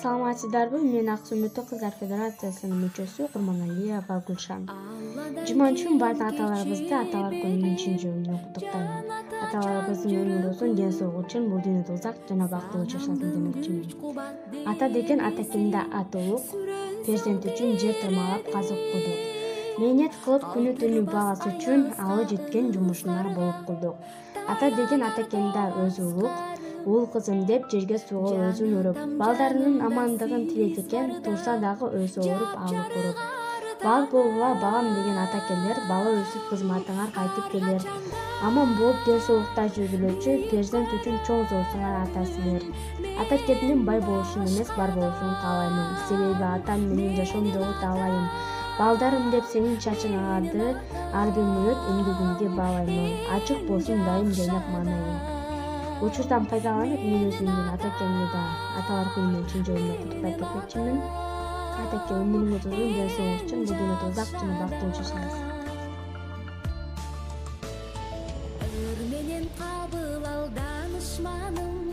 Саламатсыздарбы? Мен Ак Сүмүттүү Кыздар Федерациясынын мүчөсү Курманалиева Гүлшан. Жуманчун бардык аталарыбызды аталар күнүнүн чын жүрөгүнөн куттуктайм. Аталарыбыздын өмүрү узун, ден соолугу үчүн бул дүйнөдө узак жана бактылуу жашасын демекчимин. Ата деген атакенде ат улук, перзент үчүн жер тырмалап казык курдук. Мээнет кылып күнү түнү багасы үчүн алы жеткен жумушуна болуп кылдык. Ата деген атакенде өзү улук, уул кызым деп жерге сууга өзүн уруп, балдарынын амандыгын тилейт экен, турса дагы өзү ооруп алып уруп. Бал болгула балам деген атакелер, бала өсүп кызматыңар кайтып келер. Аман болуп ден соолукта жүргүлөчү, перзент үчүн чоң зорсуңар ата силер. Атакемдин бай болушун эмес, бар болушун каалаймын. Себеби атам менин жашоомдогу таалайым. Балдарым деп сенин чачың агарды, ар бир мүнөт эмгегиңди баалаймын. Ачык болсун дайым жайнап маанайың. Учурдан пайдаланып, мен өзүмдүн атакемди да аталар күнүнүн чын жүрөгүнөн куттуктап кетмекчимин. Атаке, өмүрүңүз узун, ден соолук үчүн бул дүйнөдө узак жана бактылуу жашаңыз. Өр менен кабыл ал данышманым.